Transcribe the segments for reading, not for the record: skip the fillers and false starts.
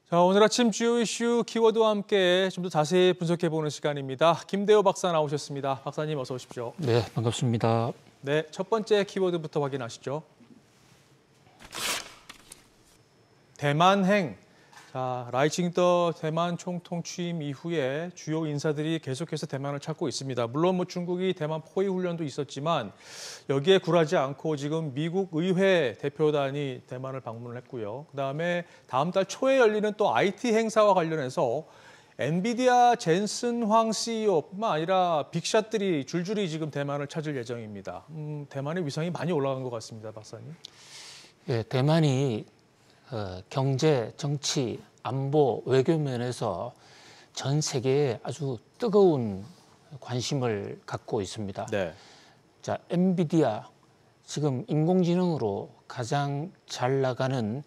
자, 오늘 아침 주요 이슈 키워드와 함께 좀 더 자세히 분석해보는 시간입니다. 김대호 박사 나오셨습니다. 박사님 어서 오십시오. 네, 반갑습니다. 네, 첫 번째 키워드부터 확인하시죠. 대만행. 자, 라이칭더 대만 총통 취임 이후에 주요 인사들이 계속해서 대만을 찾고 있습니다. 물론 중국이 대만 포위 훈련도 있었지만 여기에 굴하지 않고 지금 미국 의회 대표단이 대만을 방문을 했고요. 그다음에 다음 달 초에 열리는 또 IT 행사와 관련해서 엔비디아 젠슨 황 CEO뿐만 아니라 빅샷들이 줄줄이 지금 대만을 찾을 예정입니다. 대만의 위상이 많이 올라간 것 같습니다, 박사님. 예, 대만이 경제, 정치, 안보, 외교 면에서 전 세계에 아주 뜨거운 관심을 갖고 있습니다. 네. 자, 엔비디아 지금 인공지능으로 가장 잘 나가는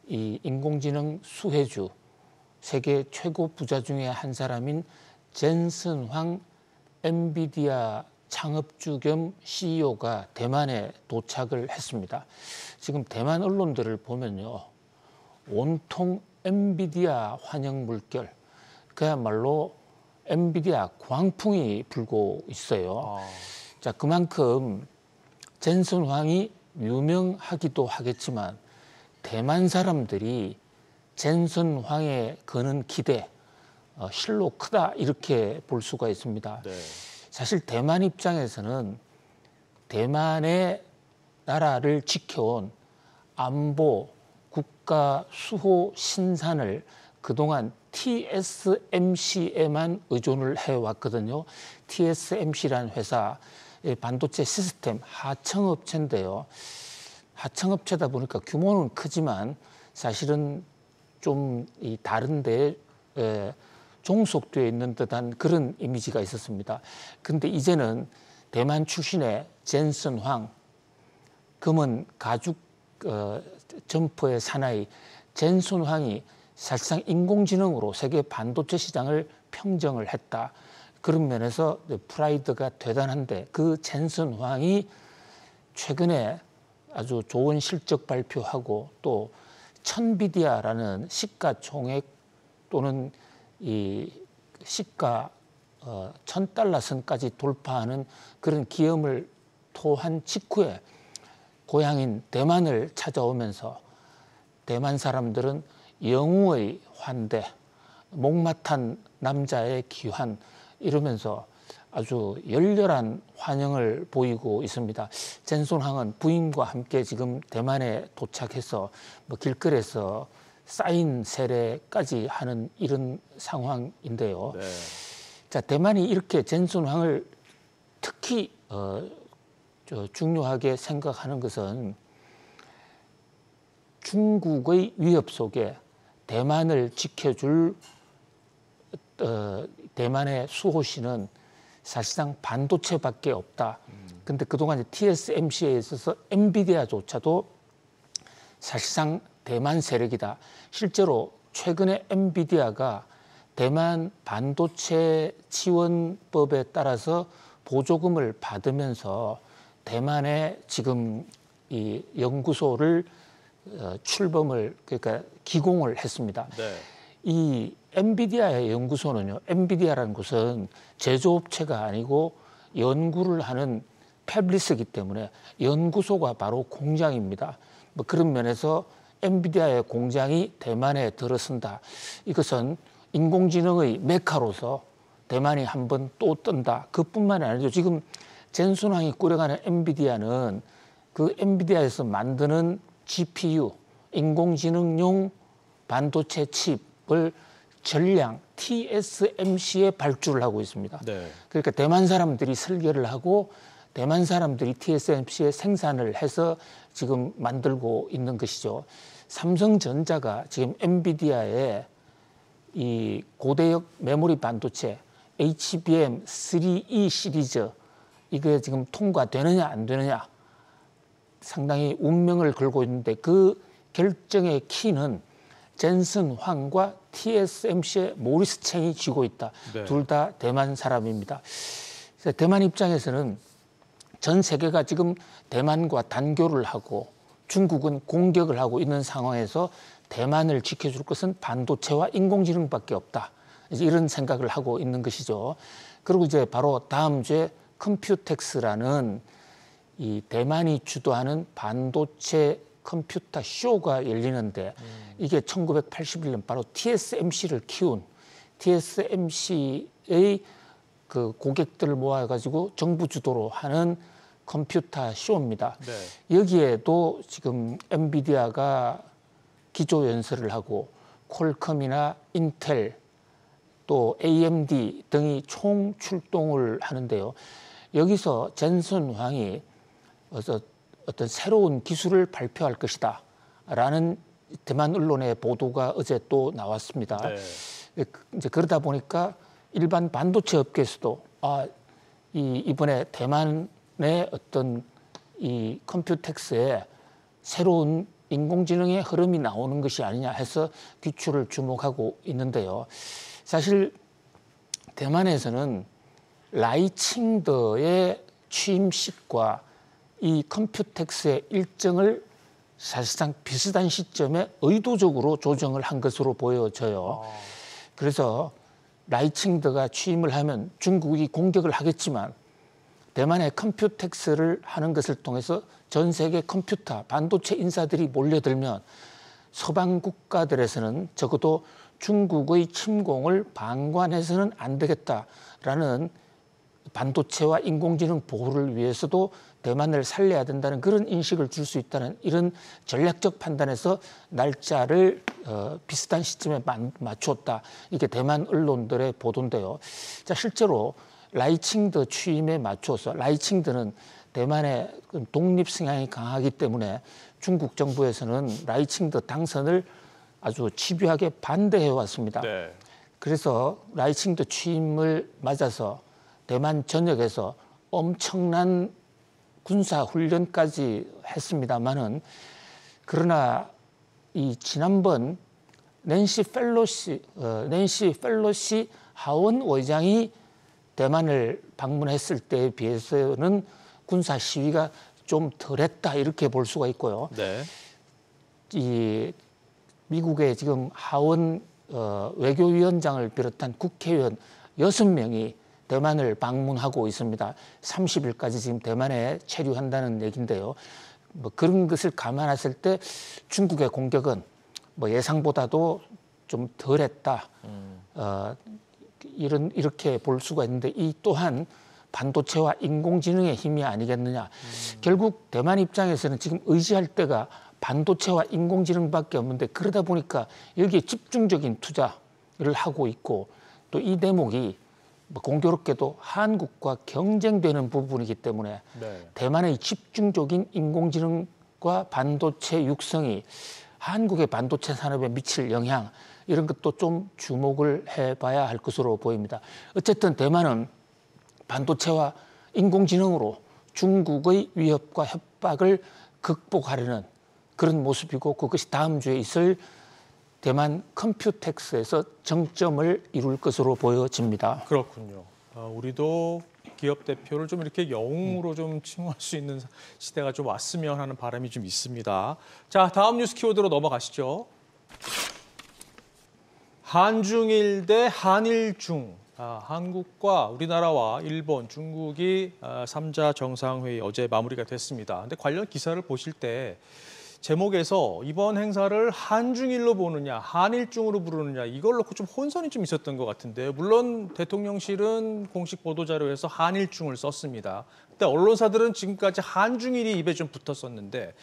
이 인공지능 수혜주 세계 최고 부자 중에 한 사람인 젠슨 황 엔비디아 창업주 겸 CEO가 대만에 도착을 했습니다. 지금 대만 언론들을 보면요, 온통 엔비디아 환영 물결, 그야말로 엔비디아 광풍이 불고 있어요. 자, 그만큼 젠슨 황이 유명하기도 하겠지만 대만 사람들이 젠슨 황에 거는 기대, 실로 크다 이렇게 볼 수가 있습니다. 네. 사실 대만 입장에서는 대만의 나라를 지켜온 안보, 국가 수호 신산을 그동안 TSMC에만 의존을 해왔거든요. TSMC라는 회사, 반도체 시스템 하청업체인데요. 하청업체다 보니까 규모는 크지만 사실은 좀 다른데 종속되어 있는 듯한 그런 이미지가 있었습니다. 근데 이제는 대만 출신의 젠슨 황, 금은 가죽 점퍼의 사나이 젠슨 황이 사실상 인공지능으로 세계 반도체 시장을 평정을 했다. 그런 면에서 프라이드가 대단한데 그 젠슨 황이 최근에 아주 좋은 실적 발표하고 또 천비디아라는 시가총액 또는 이 시가 $1,000 선까지 돌파하는 그런 기염을 토한 직후에 고향인 대만을 찾아오면서 대만 사람들은 영웅의 환대, 목마탄 남자의 귀환 이러면서 아주 열렬한 환영을 보이고 있습니다. 젠슨 황은 부인과 함께 지금 대만에 도착해서 길거리에서 사인 세례까지 하는 이런 상황인데요. 네. 자, 대만이 이렇게 젠슨 황을 특히 중요하게 생각하는 것은 중국의 위협 속에 대만을 지켜줄 대만의 수호신은 사실상 반도체밖에 없다. 근데 그동안 TSMC에 있어서 엔비디아조차도 사실상 대만 세력이다. 실제로 최근에 엔비디아가 대만 반도체 지원법에 따라서 보조금을 받으면서 대만에 지금 이 연구소를 출범을 그러니까 기공을 했습니다. 네. 이 엔비디아의 연구소는요, 엔비디아라는 곳은 제조업체가 아니고 연구를 하는 패블리스이기 때문에 연구소가 바로 공장입니다. 그런 면에서 엔비디아의 공장이 대만에 들어선다. 이것은 인공지능의 메카로서 대만이 한번 또 뜬다. 그뿐만이 아니죠. 지금 젠슨 황이 꾸려가는 엔비디아는 그 엔비디아에서 만드는 GPU, 인공지능용 반도체 칩을 전량 TSMC에 발주를 하고 있습니다. 네. 그러니까 대만 사람들이 설계를 하고 대만 사람들이 TSMC에 생산을 해서 지금 만들고 있는 것이죠. 삼성전자가 지금 엔비디아의 이 고대역 메모리 반도체 HBM3E 시리즈 이게 지금 통과되느냐 안 되느냐 상당히 운명을 걸고 있는데 그 결정의 키는 젠슨 황과 TSMC의 모리스 챙이 쥐고 있다. 네. 둘 다 대만 사람입니다. 대만 입장에서는 전 세계가 지금 대만과 단교를 하고 중국은 공격을 하고 있는 상황에서 대만을 지켜줄 것은 반도체와 인공지능밖에 없다. 이제 이런 생각을 하고 있는 것이죠. 그리고 이제 바로 다음 주에 컴퓨텍스라는 이 대만이 주도하는 반도체 컴퓨터 쇼가 열리는데 이게 1981년 바로 TSMC를 키운 TSMC의 그 고객들을 모아가지고 정부 주도로 하는 컴퓨터 쇼입니다. 네. 여기에도 지금 엔비디아가 기조 연설을 하고 퀄컴이나 인텔 또 AMD 등이 총 출동을 하는데요. 여기서 젠슨 황이 어떤 새로운 기술을 발표할 것이다 라는 대만 언론의 보도가 어제 또 나왔습니다. 네. 이제 그러다 보니까 일반 반도체 업계에서도 이번에 대만의 어떤 이 컴퓨텍스에 새로운 인공지능의 흐름이 나오는 것이 아니냐 해서 귀추를 주목하고 있는데요. 사실 대만에서는 라이칭더의 취임식과 이 컴퓨텍스의 일정을 사실상 비슷한 시점에 의도적으로 조정을 한 것으로 보여져요. 그래서 라이칭더가 취임을 하면 중국이 공격을 하겠지만 대만의 컴퓨텍스를 하는 것을 통해서 전 세계 컴퓨터, 반도체 인사들이 몰려들면 서방 국가들에서는 적어도 중국의 침공을 방관해서는 안 되겠다라는 반도체와 인공지능 보호를 위해서도 대만을 살려야 된다는 그런 인식을 줄 수 있다는 이런 전략적 판단에서 날짜를 비슷한 시점에 맞췄다. 이게 대만 언론들의 보도인데요. 자, 실제로 라이칭더 취임에 맞춰서 라이칭더는 대만의 독립 성향이 강하기 때문에 중국 정부에서는 라이칭더 당선을 아주 집요하게 반대해 왔습니다. 네. 그래서 라이칭더 취임을 맞아서 대만 전역에서 엄청난 군사 훈련까지 했습니다만은 그러나 이 지난번 낸시 펠로시 하원 의장이 대만을 방문했을 때에 비해서는 군사 시위가 좀 덜했다 이렇게 볼 수가 있고요. 네. 이 미국의 지금 하원 외교위원장을 비롯한 국회의원 6명이 대만을 방문하고 있습니다. 30일까지 지금 대만에 체류한다는 얘기인데요. 뭐 그런 것을 감안했을 때 중국의 공격은 뭐 예상보다도 좀 덜했다. 이렇게 볼 수가 있는데 이 또한 반도체와 인공지능의 힘이 아니겠느냐. 결국 대만 입장에서는 지금 의지할 때가 반도체와 인공지능밖에 없는데 그러다 보니까 여기에 집중적인 투자를 하고 있고 또 이 대목이 공교롭게도 한국과 경쟁되는 부분이기 때문에 네. 대만의 집중적인 인공지능과 반도체 육성이 한국의 반도체 산업에 미칠 영향 이런 것도 좀 주목을 해봐야 할 것으로 보입니다. 어쨌든 대만은 반도체와 인공지능으로 중국의 위협과 협박을 극복하려는 그런 모습이고 그것이 다음 주에 있을 대만 컴퓨텍스에서 정점을 이룰 것으로 보여집니다. 그렇군요. 우리도 기업 대표를 좀 이렇게 영웅으로 좀 칭호할 수 있는 시대가 좀 왔으면 하는 바람이 좀 있습니다. 자, 다음 뉴스 키워드로 넘어가시죠. 한중일 대 한일중. 한국과 우리나라와 일본, 중국이 3자 정상회의 어제 마무리가 됐습니다. 근데 관련 기사를 보실 때 제목에서 이번 행사를 한중일로 보느냐, 한일중으로 부르느냐 이걸 놓고 좀 혼선이 좀 있었던 것 같은데요. 물론 대통령실은 공식 보도자료에서 한일중을 썼습니다. 근데 언론사들은 지금까지 한중일이 입에 좀 붙었었는데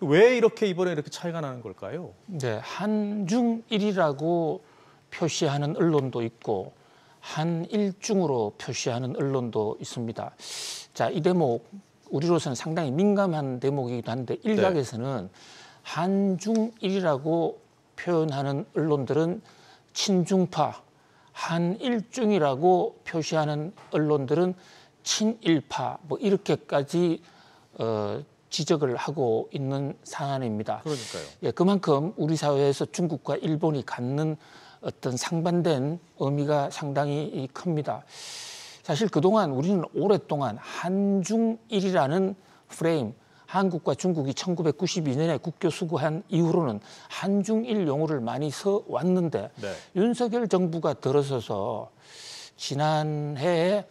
왜 이번에 이렇게 차이가 나는 걸까요? 네, 한중일이라고 표시하는 언론도 있고 한일중으로 표시하는 언론도 있습니다. 자, 이 대목 우리로서는 상당히 민감한 대목이기도 한데 일각에서는 한중일이라고 표현하는 언론들은 친중파, 한일중이라고 표시하는 언론들은 친일파 뭐 이렇게까지 지적을 하고 있는 상황입니다. 그러니까요. 예, 그만큼 우리 사회에서 중국과 일본이 갖는 어떤 상반된 의미가 상당히 큽니다. 사실 그동안 우리는 오랫동안 한중일이라는 프레임, 한국과 중국이 1992년에 국교 수교한 이후로는 한중일 용어를 많이 써왔는데 네. 윤석열 정부가 들어서서 지난해에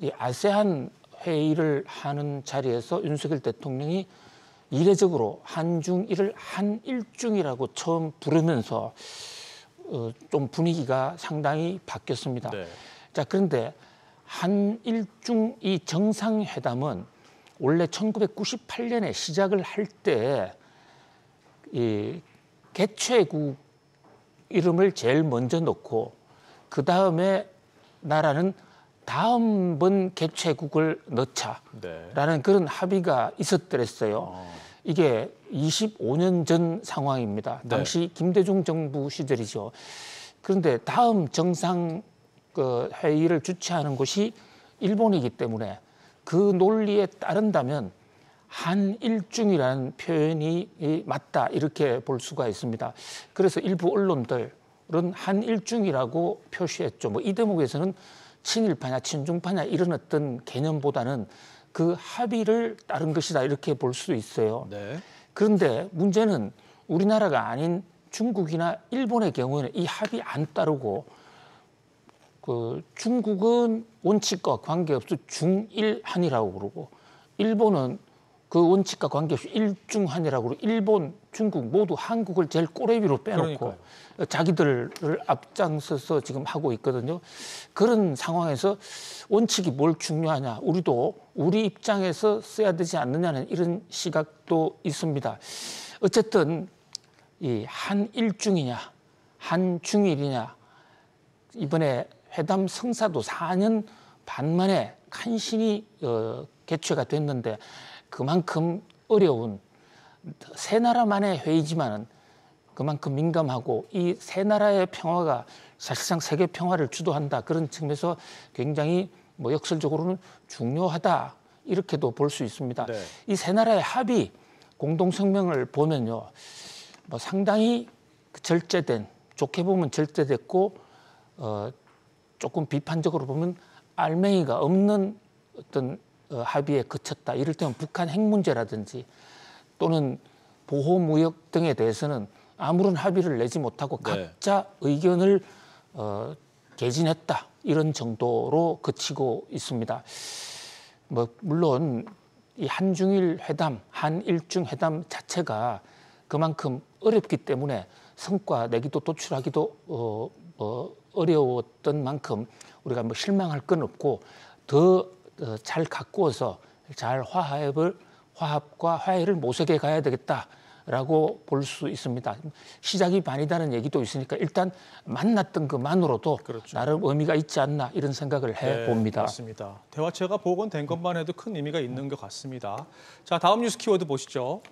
이 아세안 회의를 하는 자리에서 윤석열 대통령이 이례적으로 한중일을 한일중이라고 처음 부르면서 좀 분위기가 상당히 바뀌었습니다. 네. 자, 그런데 한일중 이 정상회담은 원래 1998년에 시작을 할 때 이 개최국 이름을 제일 먼저 넣고 그 다음에 나라는 다음번 개최국을 넣자라는 네. 그런 합의가 있었더랬어요. 이게 25년 전 상황입니다. 네. 당시 김대중 정부 시절이죠. 그런데 다음 정상 회의를 주최하는 곳이 일본이기 때문에 그 논리에 따른다면 한일중이라는 표현이 맞다 이렇게 볼 수가 있습니다. 그래서 일부 언론들은 한일중이라고 표시했죠. 뭐 이 대목에서는 친일파냐 친중파냐 이런 어떤 개념보다는 그 합의를 따른 것이다 이렇게 볼 수도 있어요. 네. 그런데 문제는 우리나라가 아닌 중국이나 일본의 경우에는 이 합의 안 따르고 그 중국은 원칙과 관계없이 중일한이라고 그러고 일본은 그 원칙과 관계없이 일중한이라고 그러고 일본, 중국 모두 한국을 제일 꼬레비로 빼놓고 그러니까요. 자기들을 앞장서서 지금 하고 있거든요. 그런 상황에서 원칙이 뭘 중요하냐. 우리도 우리 입장에서 써야 되지 않느냐는 이런 시각도 있습니다. 어쨌든 이 한일중이냐 한중일이냐 이번에 회담 성사도 4년 반 만에 간신히 개최가 됐는데 그만큼 어려운 세 나라만의 회의지만은 그만큼 민감하고 이 세 나라의 평화가 사실상 세계 평화를 주도한다 그런 측면에서 굉장히 뭐 역설적으로는 중요하다 이렇게도 볼 수 있습니다. 네. 이 세 나라의 합의 공동성명을 보면요, 뭐 상당히 절제된 좋게 보면 절제됐고 조금 비판적으로 보면 알맹이가 없는 어떤 합의에 그쳤다. 이럴 때는 북한 핵 문제라든지 또는 보호무역 등에 대해서는 아무런 합의를 내지 못하고 네. 각자 의견을 개진했다. 이런 정도로 그치고 있습니다. 뭐 물론 이 한중일 회담, 한일중 회담 자체가 그만큼 어렵기 때문에 성과 내기도 도출하기도 어려웠던 만큼 우리가 뭐 실망할 건 없고 더 잘 가꾸어서 잘 화합과 화해를 모색해 가야 되겠다라고 볼 수 있습니다. 시작이 반이다는 얘기도 있으니까 일단 만났던 것만으로도 그렇죠. 나름 의미가 있지 않나 이런 생각을 해봅니다. 네, 맞습니다. 대화체가 복원된 것만 해도 큰 의미가 있는 것 같습니다. 자, 다음 뉴스 키워드 보시죠.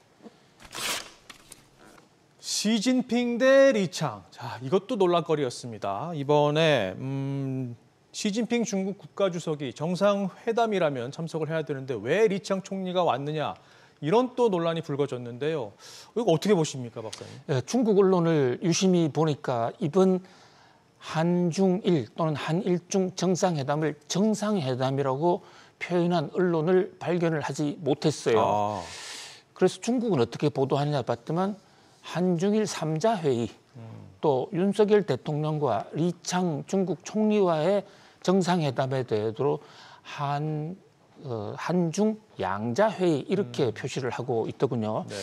시진핑 대 리창. 자, 이것도 논란거리였습니다. 이번에 시진핑 중국 국가주석이 정상회담이라면 참석을 해야 되는데 왜 리창 총리가 왔느냐. 이런 또 논란이 불거졌는데요. 이거 어떻게 보십니까, 박사님? 네, 중국 언론을 유심히 보니까 이번 한중일 또는 한일중 정상회담을 정상회담이라고 표현한 언론을 발견을 하지 못했어요. 그래서 중국은 어떻게 보도하느냐 봤더만 한중일 3자 회의 또 윤석열 대통령과 리창 중국 총리와의 정상회담에 대해서 한중 양자 회의 이렇게 표시를 하고 있더군요. 네.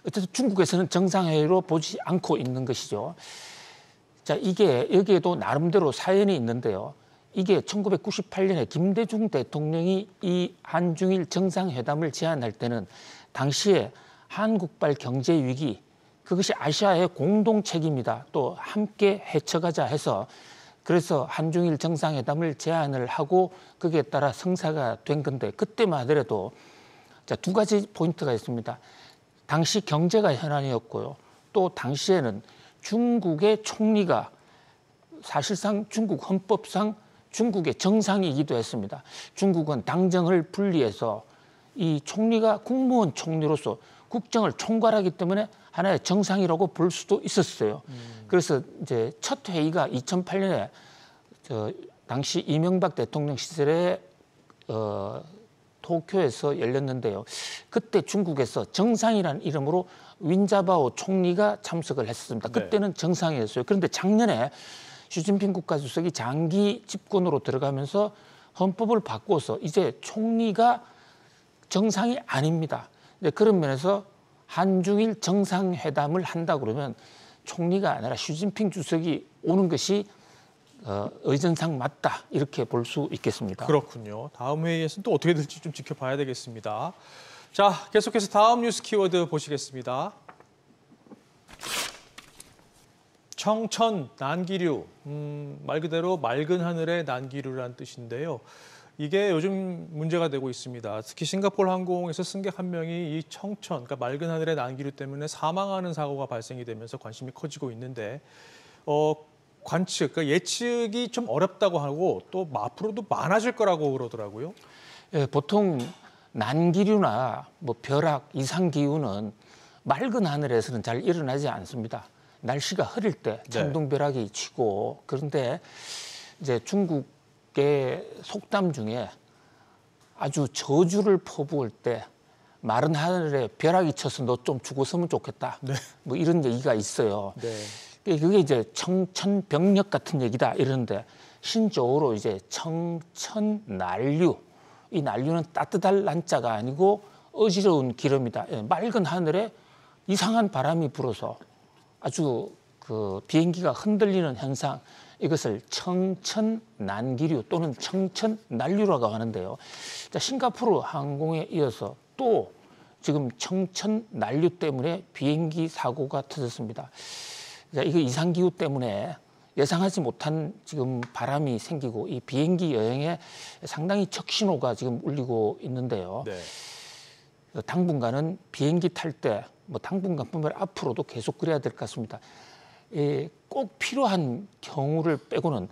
어쨌든 중국에서는 정상회의로 보지 않고 있는 것이죠. 자, 이게 여기에도 나름대로 사연이 있는데요. 이게 1998년에 김대중 대통령이 이 한중일 정상회담을 제안할 때는 당시에 한국발 경제 위기 그것이 아시아의 공동 책임이다. 또 함께 헤쳐가자 해서 그래서 한중일 정상회담을 제안을 하고 거기에 따라 성사가 된 건데 그때만 하더라도 자, 두 가지 포인트가 있습니다. 당시 경제가 현안이었고요. 또 당시에는 중국의 총리가 사실상 중국 헌법상 중국의 정상이기도 했습니다. 중국은 당정을 분리해서 이 총리가 국무원 총리로서 국정을 총괄하기 때문에 하나의 정상이라고 볼 수도 있었어요. 그래서 이제 첫 회의가 2008년에 당시 이명박 대통령 시절에 도쿄에서 열렸는데요. 그때 중국에서 정상이라는 이름으로 윈자바오 총리가 참석을 했습니다. 그때는 정상이었어요. 그런데 작년에 시진핑 국가주석이 장기 집권으로 들어가면서 헌법을 바꿔서 이제 총리가 정상이 아닙니다. 그런 면에서 한중일 정상회담을 한다 그러면 총리가 아니라 시진핑 주석이 오는 것이 의전상 맞다 이렇게 볼 수 있겠습니다. 그렇군요. 다음 회의에서는 또 어떻게 될지 좀 지켜봐야 되겠습니다. 자, 계속해서 다음 뉴스 키워드 보시겠습니다. 청천 난기류, 말 그대로 맑은 하늘의 난기류라는 뜻인데요. 이게 요즘 문제가 되고 있습니다. 특히 싱가포르 항공에서 승객 한 명이 이 청천, 그러니까 맑은 하늘의 난기류 때문에 사망하는 사고가 발생이 되면서 관심이 커지고 있는데 관측, 그러니까 예측이 좀 어렵다고 하고 또 앞으로도 많아질 거라고 그러더라고요. 예, 보통 난기류나 뭐 벼락, 이상기후는 맑은 하늘에서는 잘 일어나지 않습니다. 날씨가 흐릴 때 천둥벼락이 치고 그런데 이제 중국의 속담 중에 아주 저주를 퍼부을 때 마른 하늘에 벼락이 쳐서 너 좀 죽었으면 좋겠다. 뭐 이런 얘기가 있어요. 그게 이제 청천벽력 같은 얘기다 이러는데 신조어로 이제 청천난류. 이 난류는 따뜻할 난자가 아니고 어지러운 기름이다. 맑은 하늘에 이상한 바람이 불어서 아주 그 비행기가 흔들리는 현상 이것을 청천난기류 또는 청천난류라고 하는데요. 자, 싱가포르 항공에 이어서 또 지금 청천난류 때문에 비행기 사고가 터졌습니다. 자, 이거 이상기후 때문에 예상하지 못한 지금 바람이 생기고 이 비행기 여행에 상당히 적신호가 지금 울리고 있는데요. 당분간은 비행기 탈 때 뭐 당분간뿐만 아니라 앞으로도 계속 그래야 될 것 같습니다. 꼭 필요한 경우를 빼고는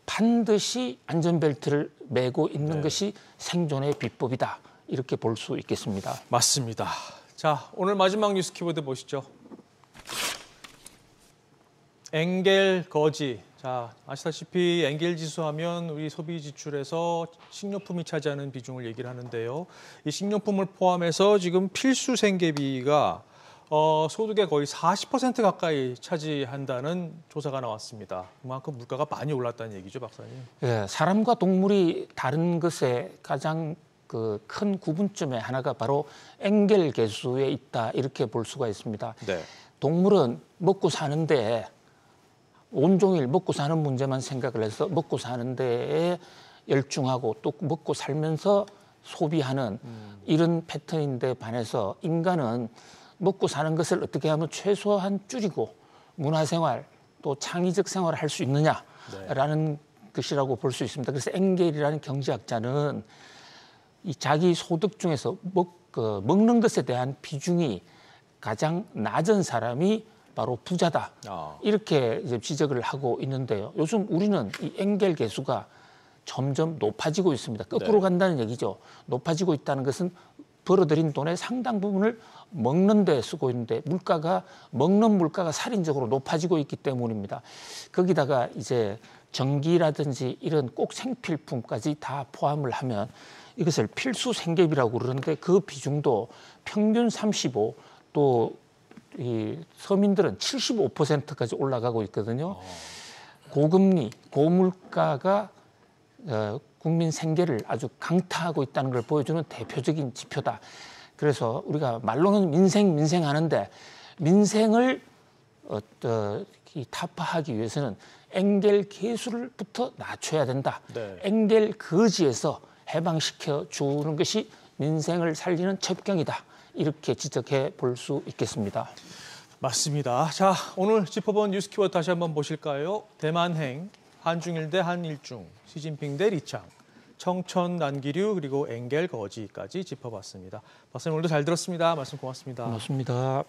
반드시 안전벨트를 매고 있는 것이 생존의 비법이다. 이렇게 볼 수 있겠습니다. 맞습니다. 자, 오늘 마지막 뉴스 키워드 보시죠. 엔겔 거지. 자, 아시다시피 엔겔 지수 하면 우리 소비 지출에서 식료품이 차지하는 비중을 얘기를 하는데요. 이 식료품을 포함해서 지금 필수 생계비가 소득의 거의 40% 가까이 차지한다는 조사가 나왔습니다. 그만큼 물가가 많이 올랐다는 얘기죠, 박사님. 예, 사람과 동물이 다른 것에 가장 그 큰 구분점의 하나가 바로 엔겔 계수에 있다 이렇게 볼 수가 있습니다. 동물은 먹고 사는데 온종일 먹고 사는 문제만 생각을 해서 먹고 사는 데에 열중하고 또 먹고 살면서 소비하는 이런 패턴인데 반해서 인간은 먹고 사는 것을 어떻게 하면 최소한 줄이고 문화생활 또 창의적 생활을 할 수 있느냐라는 것이라고 볼 수 있습니다. 그래서 엔겔이라는 경제학자는 이 자기 소득 중에서 먹는 것에 대한 비중이 가장 낮은 사람이 바로 부자다. 이렇게 이제 지적을 하고 있는데요. 요즘 우리는 이 엔겔 계수가 점점 높아지고 있습니다. 거꾸로 간다는 얘기죠. 높아지고 있다는 것은 벌어들인 돈의 상당 부분을 먹는 데 쓰고 있는데 먹는 물가가 살인적으로 높아지고 있기 때문입니다. 거기다가 이제 전기라든지 이런 꼭 생필품까지 다 포함을 하면 이것을 필수 생계비라고 그러는데 그 비중도 평균 35, 또 이 서민들은 75%까지 올라가고 있거든요. 고금리, 고물가가 국민 생계를 아주 강타하고 있다는 걸 보여주는 대표적인 지표다. 그래서 우리가 말로는 민생 하는데 민생을 타파하기 위해서는 엔겔 계수를부터 낮춰야 된다. 엔겔 거지에서 해방시켜 주는 것이 민생을 살리는 첩경이다. 이렇게 지적해 볼 수 있겠습니다. 맞습니다. 자, 오늘 짚어본 뉴스 키워드 다시 한번 보실까요? 대만행, 한중일 대 한일중, 시진핑 대 리창, 청천 난기류 그리고 엔겔 거지까지 짚어봤습니다. 박사님 오늘도 잘 들었습니다. 말씀 고맙습니다. 고맙습니다.